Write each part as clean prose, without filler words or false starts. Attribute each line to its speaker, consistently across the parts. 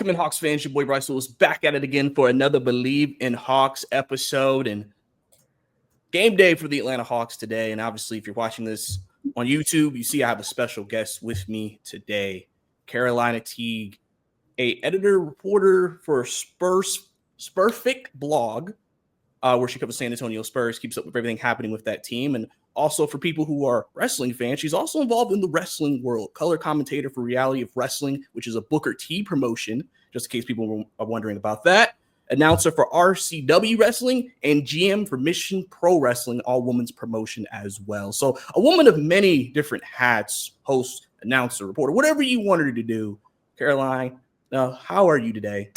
Speaker 1: Welcome in, Hawks fans. Your boy Bryce Lewis back at it again for another Believe in Hawks episode. And game day for the Atlanta Hawks today. And obviously, if you're watching this on YouTube, you see I have a special guest with me today, Carolina Teague, a editor reporter for Spurfect blog, where she covers San Antonio Spurs, keeps up with everything happening with that team. And also for people who are wrestling fans, she's also involved in the wrestling world, color commentator for Reality of Wrestling, which is a Booker T promotion, just in case people are wondering about that. Announcer for RCW Wrestling and GM for Mission Pro Wrestling, all women's promotion as well. So a woman of many different hats, host, announcer, reporter, whatever you want her to do. Caroline, how are you today?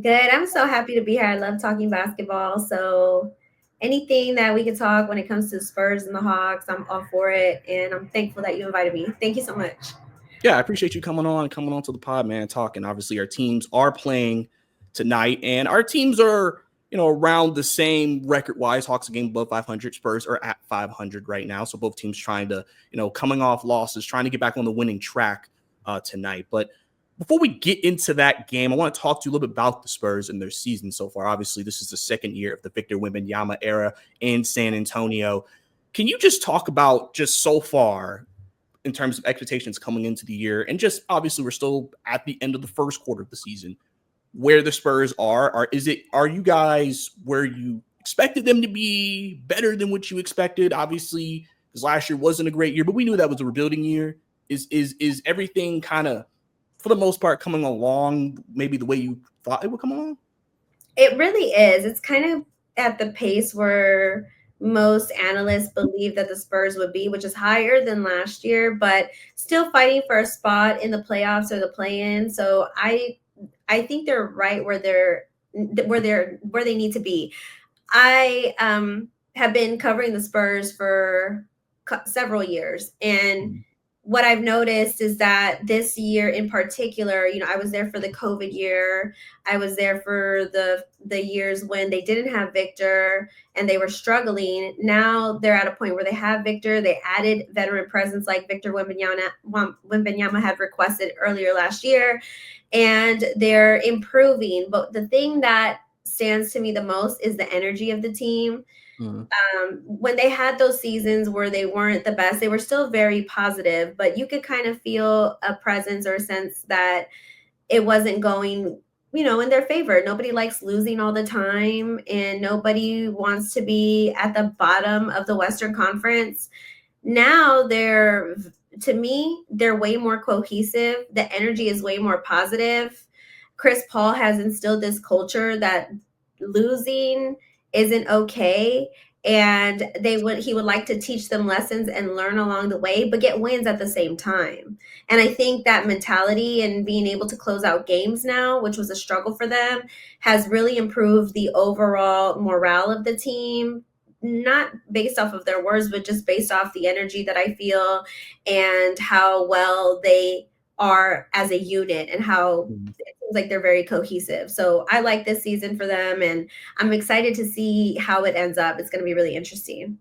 Speaker 2: Good. I'm so happy to be here. I love talking basketball. So anything that we can talk when it comes to the Spurs and the Hawks, I'm all for it. And I'm thankful that you invited me. Thank you so much.
Speaker 1: Yeah, I appreciate you coming on to the pod, man, talking. Obviously, our teams are playing tonight, and our teams are, around the same record-wise. Hawks a game above 500. Spurs are at 500 right now. So both teams trying to, coming off losses, trying to get back on the winning track tonight. But before we get into that game, I want to talk to you a little bit about the Spurs and their season so far. Obviously, this is the second year of the Victor Wembanyama era in San Antonio. Can you just talk about just so far in terms of expectations coming into the year, and just obviously we're still at the end of the first quarter of the season, where the Spurs are you guys where you expected them to be, better than what you expected? Obviously, because last year wasn't a great year, but we knew that was a rebuilding year. Is everything kind of, for the most part, coming along maybe the way you thought it would come along?
Speaker 2: It really is. It's kind of at the pace where most analysts believe that the Spurs would be, which is higher than last year, but still fighting for a spot in the playoffs or the play-in. So I think they're right where they need to be. I have been covering the Spurs for several years, and what I've noticed is that this year in particular, I was there for the COVID year. I was there for the years when they didn't have Victor and they were struggling. Now they're at a point where they have Victor. They added veteran presence like Victor Wembanyama had requested earlier last year, and they're improving. But the thing that stands to me the most is the energy of the team. When they had those seasons where they weren't the best, they were still very positive, but you could kind of feel a presence or a sense that it wasn't going, in their favor. Nobody likes losing all the time, and nobody wants to be at the bottom of the Western Conference. Now to me, they're way more cohesive. The energy is way more positive. Chris Paul has instilled this culture that losing isn't okay, and he would like to teach them lessons and learn along the way, but get wins at the same time. And I think that mentality and being able to close out games now, which was a struggle for them, has really improved the overall morale of the team, not based off of their words, but just based off the energy that I feel and how well they are as a unit and how it seems like they're very cohesive. So I like this season for them, and I'm excited to see how it ends up. It's going to be really interesting.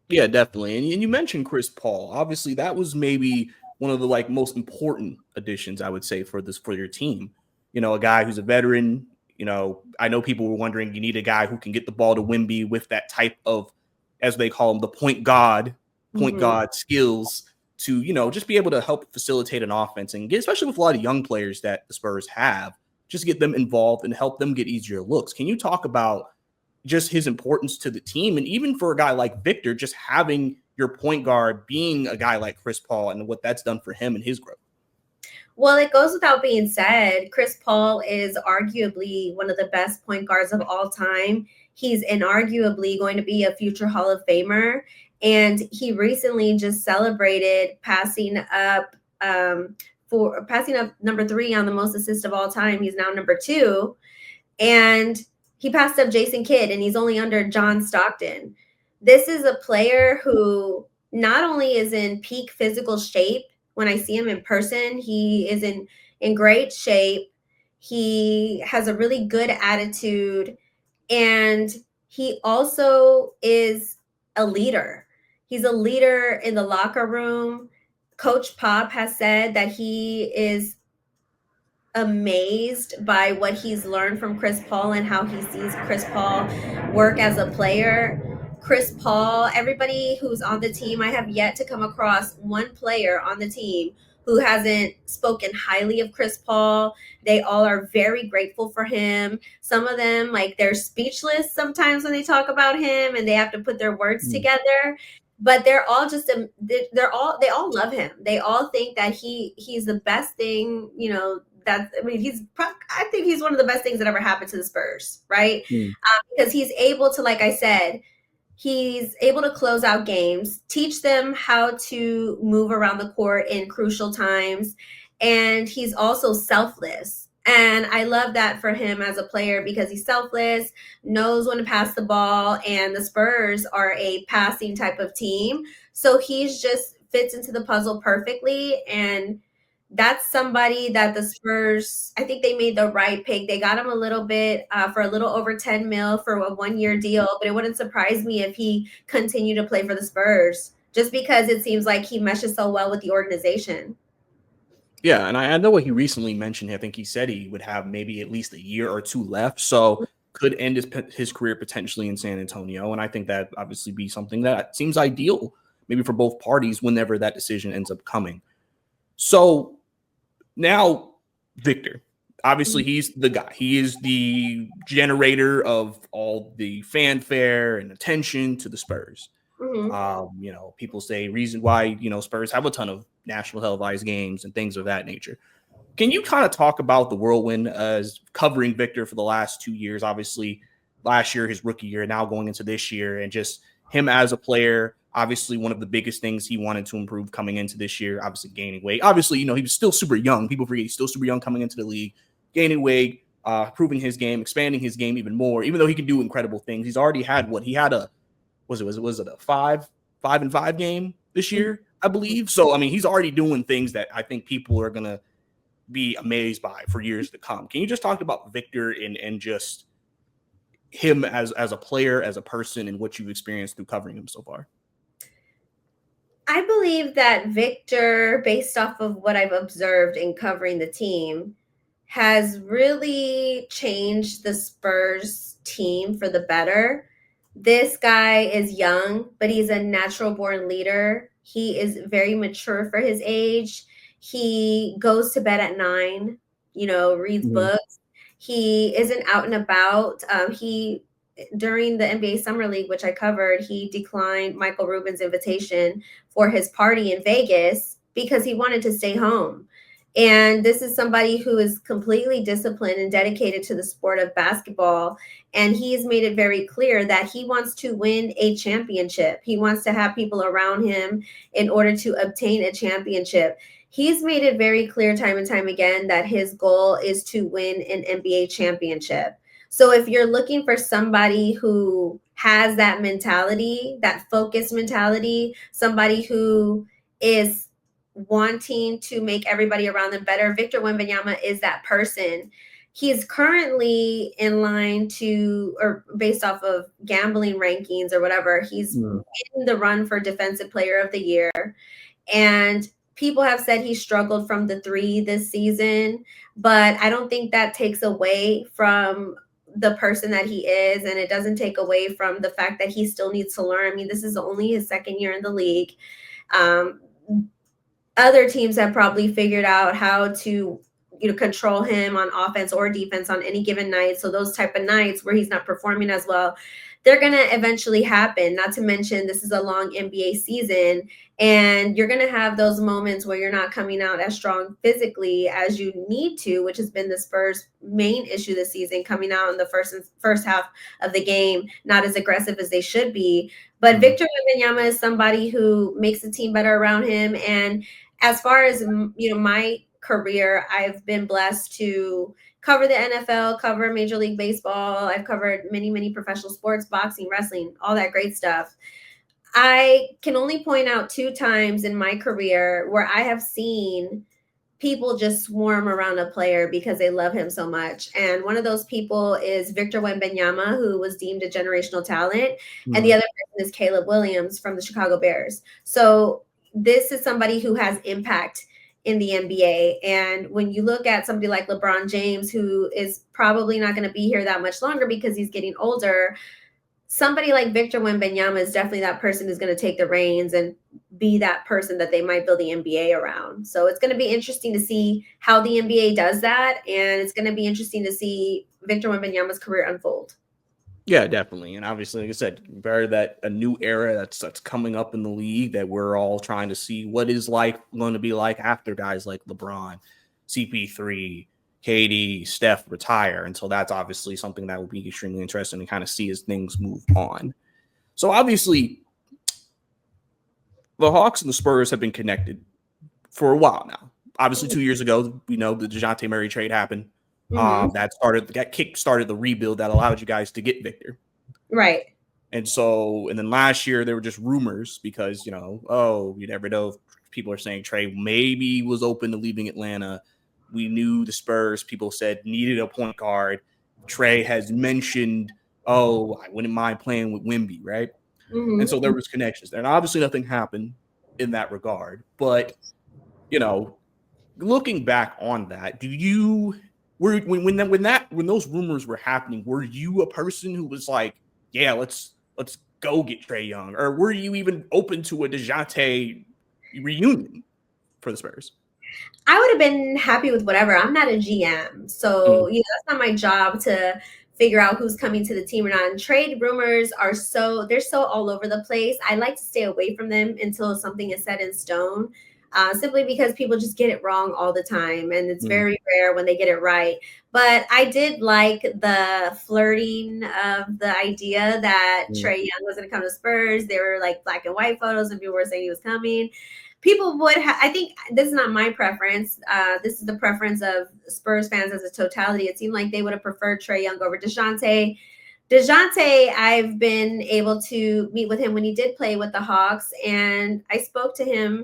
Speaker 1: Yeah, definitely. And you mentioned Chris Paul. Obviously, that was maybe one of the most important additions, I would say, for your team. A guy who's a veteran. I know people were wondering, you need a guy who can get the ball to Wemby with that type of, as they call him, the point guard skills to, just be able to help facilitate an offense and get, especially with a lot of young players that the Spurs have, just get them involved and help them get easier looks. Can you talk about just his importance to the team, and even for a guy like Victor, just having your point guard being a guy like Chris Paul and what that's done for him and his growth?
Speaker 2: Well, it goes without being said, Chris Paul is arguably one of the best point guards of all time. He's inarguably going to be a future Hall of Famer. And he recently just celebrated passing up number 3 on the most assists of all time. He's now number 2. And he passed up Jason Kidd, and he's only under John Stockton. This is a player who not only is in peak physical shape. When I see him in person, he is in great shape. He has a really good attitude, and he also is a leader. He's a leader in the locker room. Coach Pop has said that he is amazed by what he's learned from Chris Paul and how he sees Chris Paul work as a player. Chris Paul, everybody who's on the team, I have yet to come across one player on the team who hasn't spoken highly of Chris Paul. They all are very grateful for him. Some of them, like, they're speechless sometimes when they talk about him and they have to put their words together. But they're all just they all love him. They all think that he's the best thing, I think he's one of the best things that ever happened to the Spurs, right? Because he's able to, like I said, he's able to close out games, teach them how to move around the court in crucial times, and he's also selfless. And I love that for him as a player because he's selfless, knows when to pass the ball, and the Spurs are a passing type of team. So he's just fits into the puzzle perfectly. And that's somebody that the Spurs, I think they made the right pick. They got him a little bit for a little over 10 mil for a 1-year deal, but it wouldn't surprise me if he continued to play for the Spurs just because it seems like he meshes so well with the organization.
Speaker 1: Yeah, and I know what he recently mentioned. I think he said he would have maybe at least a year or two left, so could end his career potentially in San Antonio. And I think that obviously be something that seems ideal, maybe for both parties, whenever that decision ends up coming. So now, Victor, obviously he's the guy. He is the generator of all the fanfare and attention to the Spurs. People say reason why, Spurs have a ton of national televised games and things of that nature. Can you kind of talk about the whirlwind as covering Victor for the last 2 years? Obviously, last year, his rookie year, now going into this year, and just him as a player. Obviously, one of the biggest things he wanted to improve coming into this year, obviously gaining weight. Obviously, he was still super young. People forget he's still super young coming into the league, gaining weight, improving his game, expanding his game even more. Even though he can do incredible things, he's already had he had a was it a 5-5 game this year, I believe. So I mean, he's already doing things that I think people are gonna be amazed by for years to come. Can you just talk about Victor and just him as a player, as a person, and what you've experienced through covering him so far?
Speaker 2: I believe that Victor, based off of what I've observed in covering the team, has really changed the Spurs team for the better. This guy is young, but he's a natural born leader. He is very mature for his age. He goes to bed at 9, reads books. He isn't out and about. During the NBA Summer League, which I covered, he declined Michael Rubin's invitation for his party in Vegas because he wanted to stay home. And this is somebody who is completely disciplined and dedicated to the sport of basketball. And he's made it very clear that he wants to win a championship. He wants to have people around him in order to obtain a championship. He's made it very clear time and time again that his goal is to win an NBA championship. So if you're looking for somebody who has that mentality, that focused mentality, somebody who is wanting to make everybody around them better, Victor Wembanyama is that person. He's currently in line or based off of gambling rankings or whatever, he's in the run for Defensive Player of the Year. And people have said he struggled from the 3 this season, but I don't think that takes away from the person that he is, and it doesn't take away from the fact that he still needs to learn. I mean, this is only his second year in the league. Other teams have probably figured out how to control him on offense or defense on any given night. So those type of nights where he's not performing as well, they're going to eventually happen. Not to mention, this is a long NBA season, and you're going to have those moments where you're not coming out as strong physically as you need to, which has been the Spurs' main issue this season, coming out in the first half of the game, not as aggressive as they should be. But Victor Wembanyama is somebody who makes the team better around him. And as far as my career, I've been blessed to cover the NFL, cover Major League Baseball. I've covered many, many professional sports, boxing, wrestling, all that great stuff. I can only point out 2 times in my career where I have seen people just swarm around a player because they love him so much. And one of those people is Victor Wembanyama, who was deemed a generational talent. And the other person is Caleb Williams from the Chicago Bears. So this is somebody who has impact in the NBA. And when you look at somebody like LeBron James, who is probably not going to be here that much longer because he's getting older, somebody like Victor Wembanyama is definitely that person who's going to take the reins and be that person that they might build the NBA around. So it's going to be interesting to see how the NBA does that. And it's going to be interesting to see Victor Wembanyama's career unfold.
Speaker 1: Yeah, definitely. And obviously, like I said, very that a new era that's coming up in the league that we're all trying to see what is going to be like after guys like LeBron, CP3, KD, Steph retire. And so that's obviously something that will be extremely interesting to kind of see as things move on. So obviously, the Hawks and the Spurs have been connected for a while now. Obviously, 2 years ago, we know the DeJounte Murray trade happened. That kick started the rebuild that allowed you guys to get Victor.
Speaker 2: Right.
Speaker 1: And then last year there were just rumors because, you never know if people are saying Trae maybe was open to leaving Atlanta. We knew the Spurs, people said, needed a point guard. Trae has mentioned, I wouldn't mind playing with Wemby, right? And so there was connections there. And obviously nothing happened in that regard. But, looking back on that, when those rumors were happening, were you a person who was like, yeah, let's go get Trae Young, or were you even open to a DeJounte reunion for the Spurs?
Speaker 2: I would have been happy with whatever. I'm not a GM, so that's not my job to figure out who's coming to the team or not. And trade rumors they're so all over the place. I like to stay away from them until something is set in stone. Simply because people just get it wrong all the time, and it's very rare when they get it right. But I did like the flirting of the idea that Trae Young was going to come to Spurs. There were like black and white photos, and people were saying he was coming. People would I think this is not my preference. This is the preference of Spurs fans as a totality. It seemed like they would have preferred Trae Young over DeJounte. DeJounte, I've been able to meet with him when he did play with the Hawks, and I spoke to him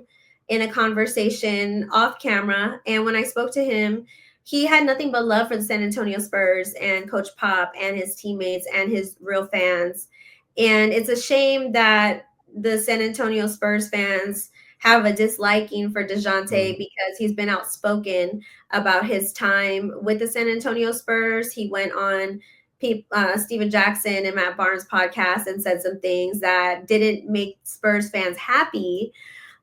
Speaker 2: in a conversation off camera. And when I spoke to him, he had nothing but love for the San Antonio Spurs and Coach Pop and his teammates and his real fans. And it's a shame that the San Antonio Spurs fans have a disliking for DeJounte because he's been outspoken about his time with the San Antonio Spurs. He went on Steven Jackson and Matt Barnes' podcast and said some things that didn't make Spurs fans happy.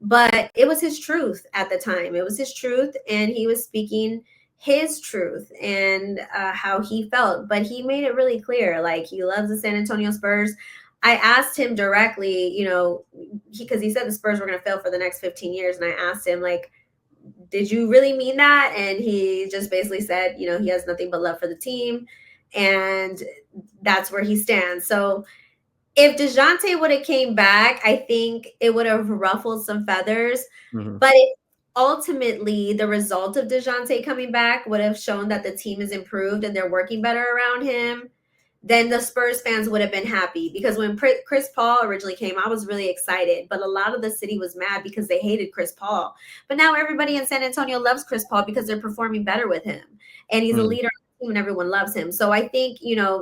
Speaker 2: But it was his truth at the time. It was his truth, and he was speaking his truth and how he felt. But he made it really clear, like, he loves the San Antonio Spurs. I asked him directly, because he said the Spurs were going to fail for the next 15 years. And I asked him, like, did you really mean that? And he just basically said, he has nothing but love for the team. And that's where he stands. So if DeJounte would have came back, I think it would have ruffled some feathers. But ultimately, the result of DeJounte coming back would have shown that the team is improved and they're working better around him, then the Spurs fans would have been happy. Because when Chris Paul originally came, I was really excited. But a lot of the city was mad because they hated Chris Paul. But now everybody in San Antonio loves Chris Paul because they're performing better with him. And he's a leader on the team and everyone loves him. So I think,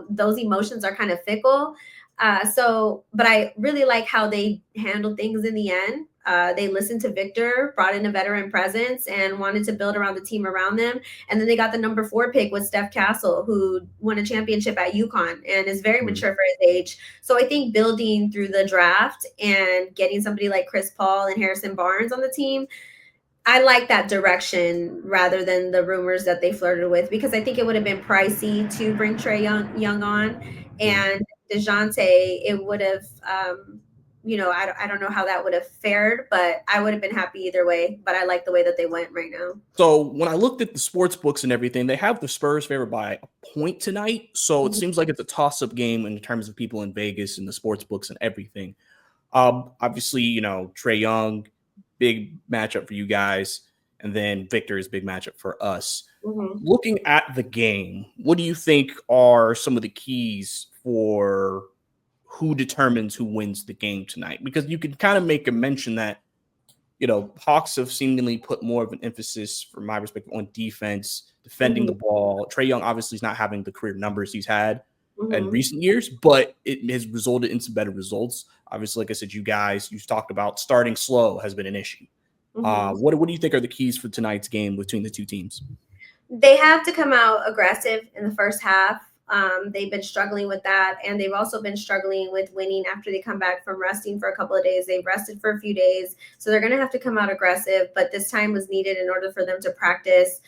Speaker 2: those emotions are kind of fickle. But I really like how they handled things in the end. They listened to Victor, brought in a veteran presence, and wanted to build around the team around them. And then they got the number 4 pick with Steph Castle, who won a championship at UConn and is very mature for his age. So I think building through the draft and getting somebody like Chris Paul and Harrison Barnes on the team, I like that direction rather than the rumors that they flirted with, because I think it would have been pricey to bring Trae Young on. And DeJounte, it would have, I don't know how that would have fared, but I would have been happy either way. But I like the way that they went right now.
Speaker 1: So when I looked at the sports books and everything, they have the Spurs favored by a point tonight. So it seems like it's a toss-up game in terms of people in Vegas and the sports books and everything. Obviously, Trae Young, big matchup for you guys. And then Victor is big matchup for us. Looking at the game, what do you think are some of the keys for who determines who wins the game tonight? Because you can kind of make a mention that, Hawks have seemingly put more of an emphasis, from my perspective, on defense, defending the ball. Trae Young obviously is not having the career numbers he's had in recent years, but it has resulted in some better results. Obviously, like I said, you talked about starting slow has been an issue.
Speaker 2: Mhm.
Speaker 1: What do you think are the keys for tonight's game between the two teams?
Speaker 2: They have to come out aggressive in the first half. They've been struggling with that, and they've also been struggling with winning after they come back from resting for a couple of days. They've rested for a few days, so they're going to have to come out aggressive, but this time was needed in order for them to practice.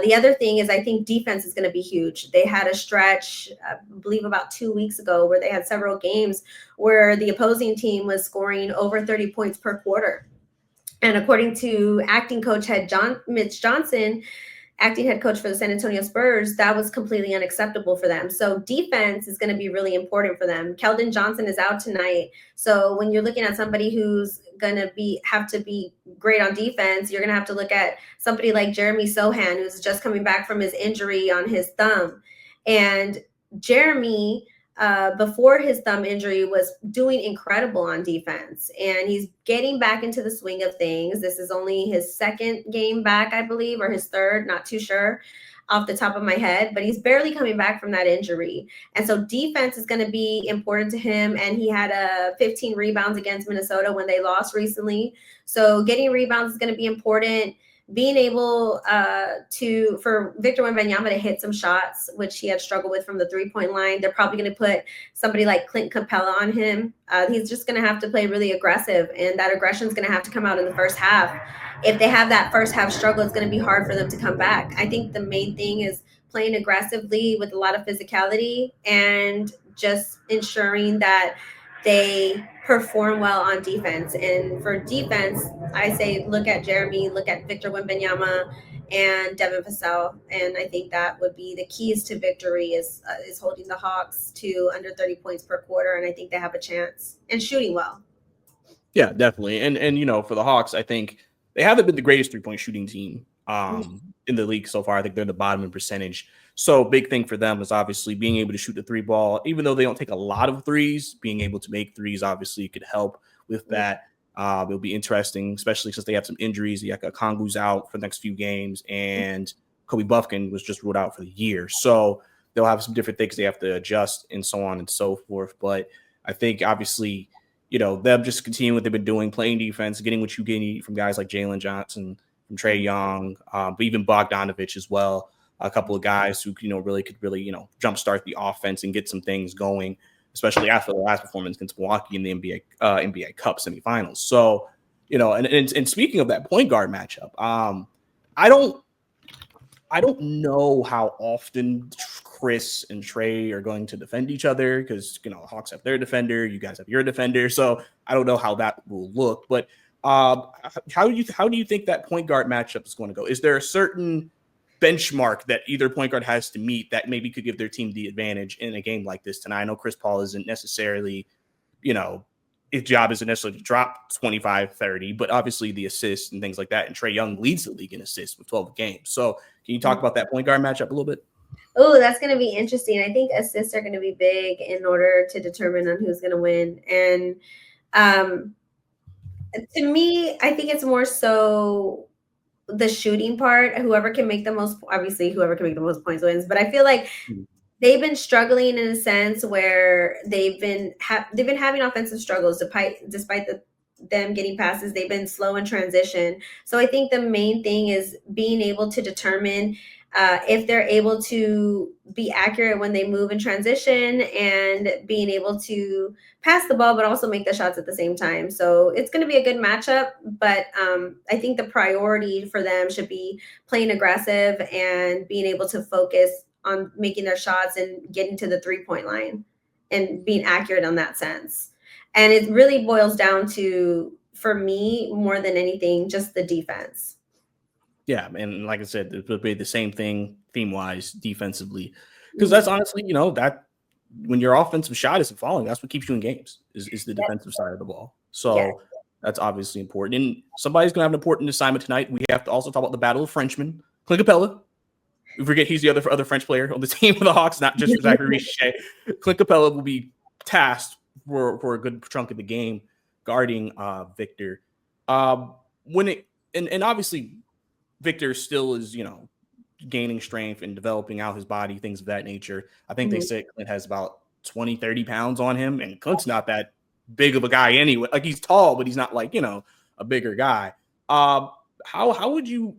Speaker 2: The other thing is, I think defense is going to be huge. They had a stretch, I believe, about 2 weeks ago where they had several games where the opposing team was scoring over 30 points per quarter. And according to acting coach Mitch Johnson, acting head coach for the San Antonio Spurs, that was completely unacceptable for them. So defense is going to be really important for them. Keldon Johnson is out tonight. So when you're looking at somebody who's going to have to be great on defense, you're going to have to look at somebody like Jeremy Sohan, who's just coming back from his injury on his thumb. And Jeremy, before his thumb injury, was doing incredible on defense, and he's getting back into the swing of things. This is only his second game back, I believe, or his third, not too sure off the top of my head, but he's barely coming back from that injury. And so defense is going to be important to him, and he had 15 rebounds against Minnesota when they lost recently. So getting rebounds is going to be important. Being able for Victor Wembanyama to hit some shots, which he had struggled with from the 3-point line. They're probably going to put somebody like Clint Capela on him. He's just going to have to play really aggressive, and that aggression is going to have to come out in the first half. If they have that first half struggle, it's going to be hard for them to come back. I think the main thing is playing aggressively with a lot of physicality and just ensuring that they perform well on defense. And for defense, I say look at Jeremy, look at Victor Wembanyama, and Devin Vassell. And I think that would be the keys to victory is holding the Hawks to under 30 points per quarter. And I think they have a chance, and shooting well.
Speaker 1: Yeah, definitely. And for the Hawks, I think they haven't been the greatest 3-point shooting team in the league so far. I think they're the bottom in percentage. So big thing for them is obviously being able to shoot the 3 ball, even though they don't take a lot of threes. Being able to make threes obviously could help with that. It'll be interesting, especially since they have some injuries. Yaka Kongu's out for the next few games, and Kobe Buffkin was just ruled out for the year. So they'll have some different things they have to adjust and so on and so forth. But I think obviously, them just continuing what they've been doing, playing defense, getting what you get from guys like Jalen Johnson, from Trae Young, but even Bogdanovich as well. A couple of guys who, really could jumpstart the offense and get some things going, especially after the last performance against Milwaukee in the NBA Cup semifinals. So, and speaking of that point guard matchup, I don't know how often Chris and Trae are going to defend each other because, the Hawks have their defender, you guys have your defender. So I don't know how that will look. But how do you think that point guard matchup is going to go? Is there a certain benchmark that either point guard has to meet that maybe could give their team the advantage in a game like this tonight? I know Chris Paul isn't necessarily, his job isn't necessarily to drop 25, 30, but obviously the assists and things like that. And Trae Young leads the league in assists with 12 games. So can you talk about that point guard matchup a little bit?
Speaker 2: Oh, that's going to be interesting. I think assists are going to be big in order to determine on who's going to win. And to me, I think it's more so the shooting part. Whoever can make the most points wins. But I feel like they've been struggling in a sense where they've been having offensive struggles despite them getting passes. They've been slow in transition. So I think the main thing is being able to determine if they're able to be accurate when they move in transition and being able to pass the ball, but also make the shots at the same time. So it's going to be a good matchup, but I think the priority for them should be playing aggressive and being able to focus on making their shots and getting to the 3-point line and being accurate on that sense. And it really boils down to, for me, more than anything, just the defense.
Speaker 1: Yeah, and like I said, it would be the same thing theme-wise, defensively, because that's honestly, that when your offensive shot isn't falling, that's what keeps you in games is the defensive side of the ball. So that's obviously important. And somebody's going to have an important assignment tonight. We have to also talk about the battle of Frenchmen. Clint Capela. We forget he's the other French player on the team of the Hawks, not just Zachary Richey. Clint Capela will be tasked for a good chunk of the game guarding Victor. And obviously Victor still is, gaining strength and developing out his body, things of that nature. I think they say Clint has about 20, 30 pounds on him, and Clint's not that big of a guy anyway. Like, he's tall, but he's not like, a bigger guy. How would you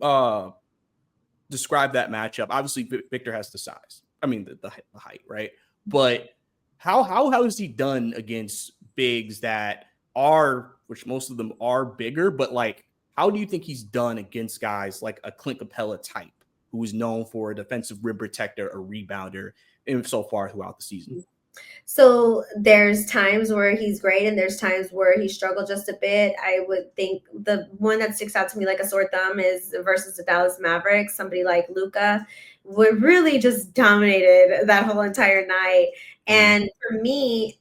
Speaker 1: describe that matchup? Obviously, Victor has the size. I mean, the height, right? But how has he done against bigs that are, which most of them are bigger, but like, how do you think he's done against guys like a Clint Capela type, who is known for a defensive rim protector, a rebounder, and so far throughout the season?
Speaker 2: So there's times where he's great and there's times where he struggled just a bit. I would think the one that sticks out to me like a sore thumb is versus the Dallas Mavericks. Somebody like Luka would really just dominated that whole entire night. And for me,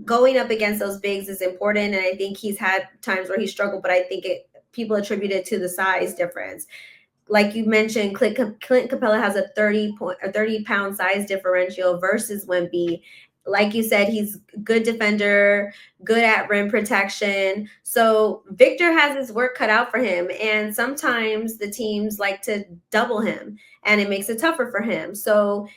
Speaker 2: going up against those bigs is important. And I think he's had times where he struggled, but I think people attribute it to the size difference. Like you mentioned, Clint Capela has a 30-pound size differential versus Wemby. Like you said, he's good defender, good at rim protection. So Victor has his work cut out for him. And sometimes the teams like to double him and it makes it tougher for him. So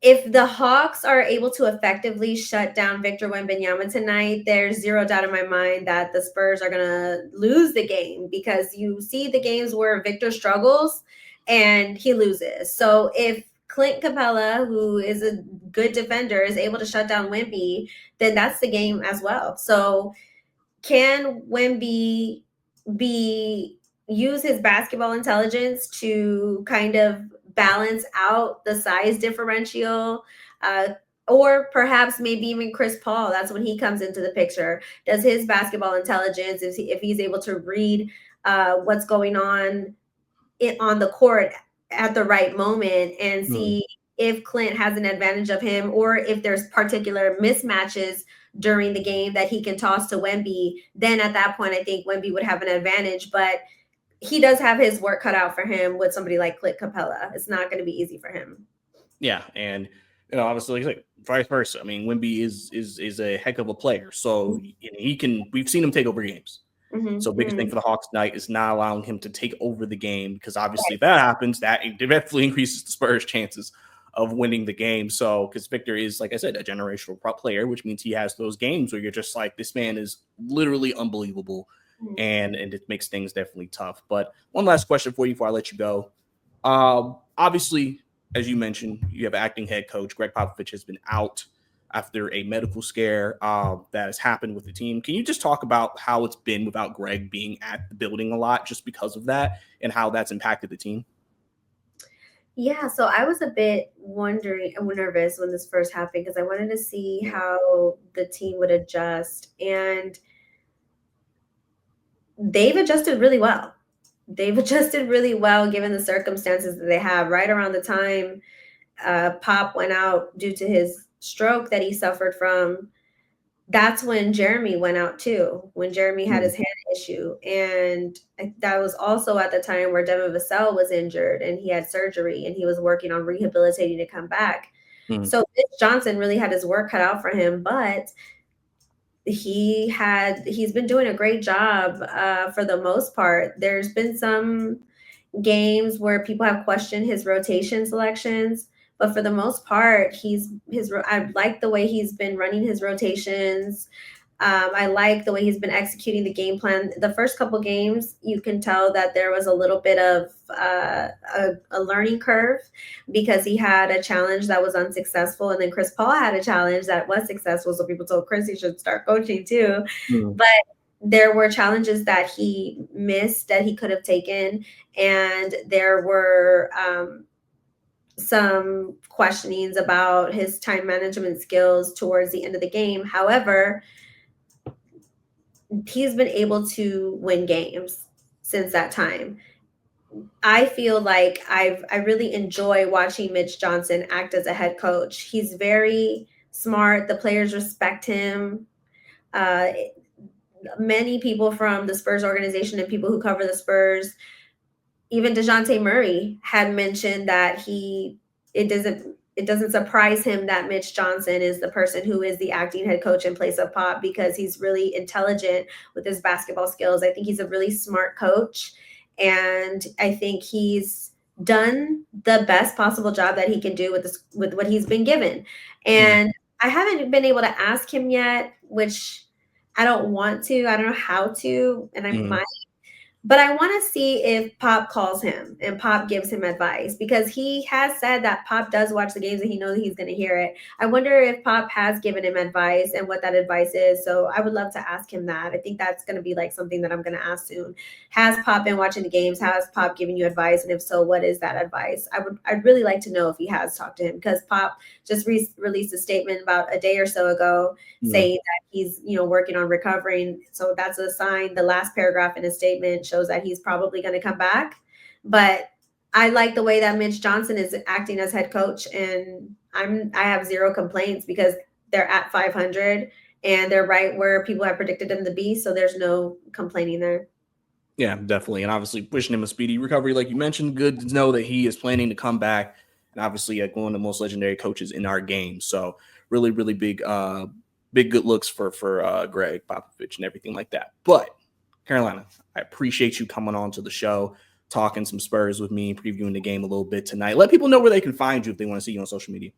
Speaker 2: if the Hawks are able to effectively shut down Victor Wembanyama tonight, there's zero doubt in my mind that the Spurs are going to lose the game, because you see the games where Victor struggles and he loses. So if Clint Capela, who is a good defender, is able to shut down Wemby, then that's the game as well. So can Wemby use his basketball intelligence to kind of balance out the size differential, or perhaps maybe even Chris Paul? That's when he comes into the picture. Does his basketball intelligence, if he's able to read what's going on the court at the right moment and see if Clint has an advantage of him, or if there's particular mismatches during the game that he can toss to Wemby, then at that point, I think Wemby would have an advantage. But he does have his work cut out for him with somebody like Clint Capela. It's not going to be easy for him.
Speaker 1: Yeah, and obviously, like vice versa. I mean, Wemby is a heck of a player, so he can. We've seen him take over games. So biggest thing for the Hawks tonight is not allowing him to take over the game, because obviously if that happens, that definitely increases the Spurs' chances of winning the game. So because Victor is, like I said, a generational player, which means he has those games where you're just like, this man is literally unbelievable, and it makes things definitely tough. But one last question for you before I let you go. Obviously, as you mentioned, you have acting head coach Greg Popovich has been out after a medical scare that has happened with the team. Can you just talk about how it's been without Greg being at the building a lot just because of that, and how that's impacted the team?
Speaker 2: Yeah, so I was a bit nervous when this first happened, because I wanted to see how the team would adjust. And they've adjusted really well. They've adjusted really well given the circumstances that they have. Right around the time Pop went out due to his stroke that he suffered from, that's when Jeremy went out too, when Jeremy had his hand issue. And that was also at the time where Devin Vassell was injured and he had surgery and he was working on rehabilitating to come back. So Mitch Johnson really had his work cut out for him, but he's been doing a great job for the most part. There's been some games where people have questioned his rotation selections, but for the most part, I like the way he's been running his rotations. I like the way he's been executing the game plan. The first couple games, you can tell that there was a little bit of a learning curve, because he had a challenge that was unsuccessful, and then Chris Paul had a challenge that was successful. So people told Chris he should start coaching too. But there were challenges that he missed that he could have taken, and there were some questionings about his time management skills towards the end of the game. However, he's been able to win games since that time. I feel like I really enjoy watching Mitch Johnson act as a head coach. He's very smart. The players respect him. Many people from the Spurs organization and people who cover the Spurs, even DeJounte Murray, had mentioned that it doesn't surprise him that Mitch Johnson is the person who is the acting head coach in place of Pop, because he's really intelligent with his basketball skills. I think he's a really smart coach, and I think he's done the best possible job that he can do with what he's been given. And I haven't been able to ask him yet, which I don't want to. I don't know how to, and I might. But I want to see if Pop calls him and Pop gives him advice, because he has said that Pop does watch the games and he knows he's going to hear it. I wonder if Pop has given him advice and what that advice is. So I would love to ask him that. I think that's going to be like something that I'm going to ask soon. Has Pop been watching the games? Has Pop given you advice? And if so, what is that advice? I'd really like to know if he has talked to him, because Pop just released a statement about a day or so ago saying that he's working on recovering. So that's a sign. The last paragraph in his statement shows that he's probably going to come back. But I like the way that Mitch Johnson is acting as head coach, and I have zero complaints, because they're at 500 and they're right where people have predicted them to be. So there's no complaining there.
Speaker 1: Yeah, definitely. And obviously wishing him a speedy recovery. Like you mentioned, good to know that he is planning to come back, and obviously one of the most legendary coaches in our game. So really, really big good looks for Greg Popovich and everything like that. But Carolina, I appreciate you coming on to the show, talking some Spurs with me, previewing the game a little bit tonight. Let people know where they can find you if they want to see you on social media.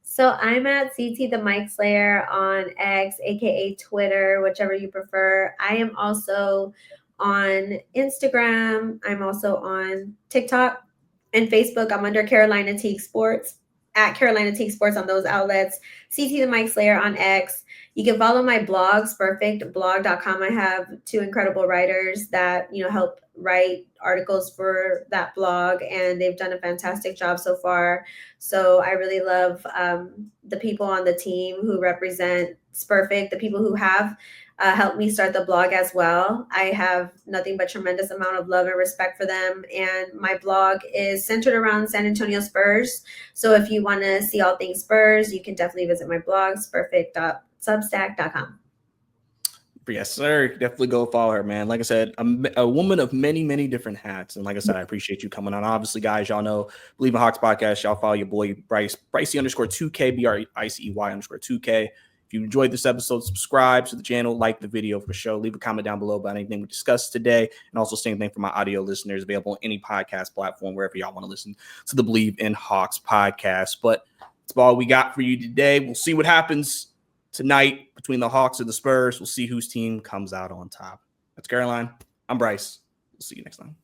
Speaker 2: So I'm at CT the Mic Slayer on X, aka Twitter, whichever you prefer. I am also on Instagram. I'm also on TikTok and Facebook. I'm under Carolina Teague Sports, at Carolina Teague Sports on those outlets. CT the Mic Slayer on X. You can follow my blog, spurfectblog.com. I have two incredible writers that help write articles for that blog, and they've done a fantastic job so far. So I really love the people on the team who represent Spurfect, the people who have helped me start the blog as well. I have nothing but tremendous amount of love and respect for them. And my blog is centered around San Antonio Spurs. So if you want to see all things Spurs, you can definitely visit my blog, spurfect.substack.com.
Speaker 1: Yes, sir. Definitely go follow her, man. Like I said, a woman of many, many different hats. And like I said, I appreciate you coming on. Obviously, guys, y'all know, Believe in Hawks podcast. Y'all follow your boy, Bryce, Bricey_2K, BRICEY_2K. If you enjoyed this episode, subscribe to the channel, like the video for sure. Leave a comment down below about anything we discussed today. And also same thing for my audio listeners, available on any podcast platform, wherever y'all want to listen to the Believe in Hawks podcast. But that's all we got for you today. We'll see what happens tonight between the Hawks and the Spurs. We'll see whose team comes out on top. That's Caroline. I'm Bryce. We'll see you next time.